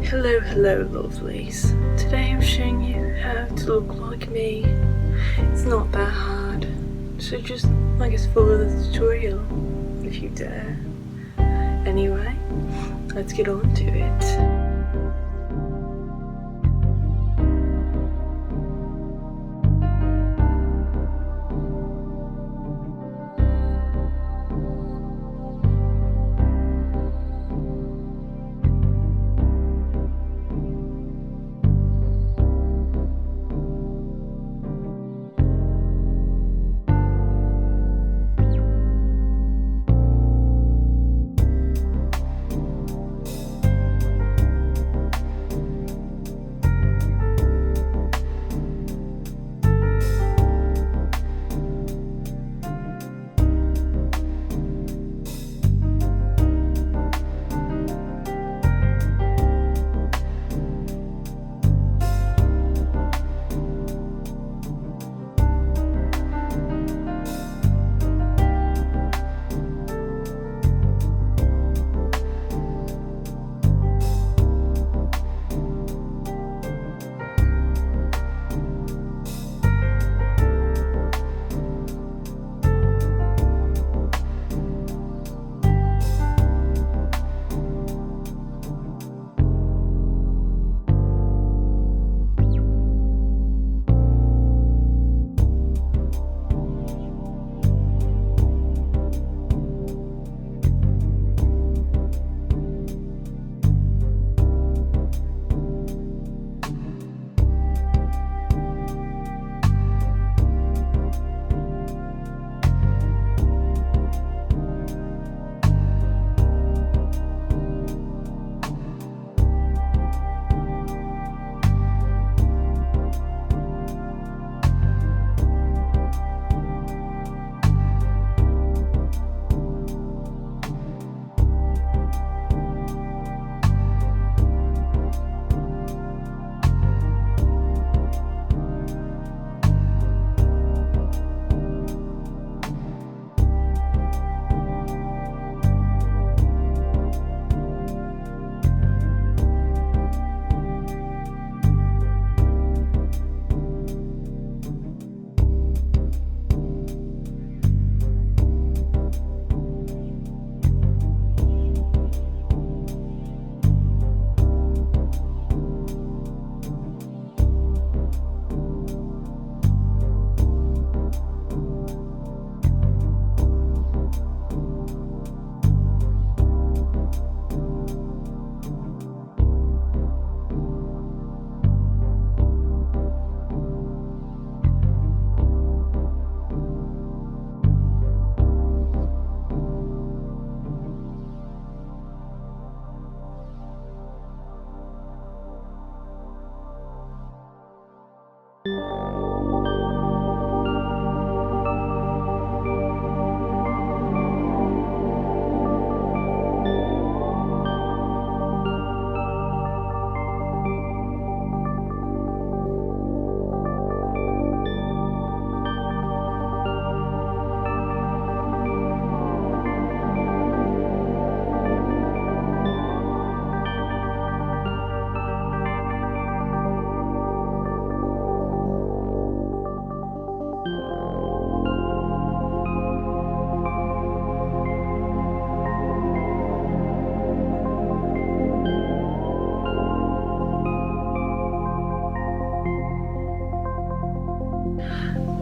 Hello lovelies. Today I'm showing you how to look like me. It's not that hard, so just follow the tutorial if you dare. Anyway, let's get on to it.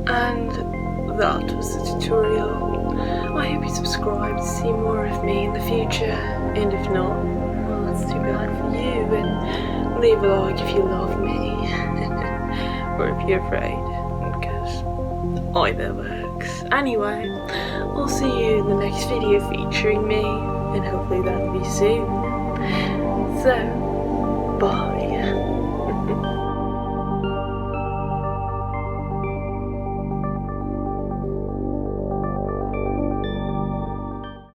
And that was the tutorial. I hope you subscribe to see more of me in the future, and if not, well, that's too bad for you, and leave a like if you love me, or if you're afraid, because either works. Anyway, I'll see you in the next video featuring me, and hopefully that'll be soon. So, bye.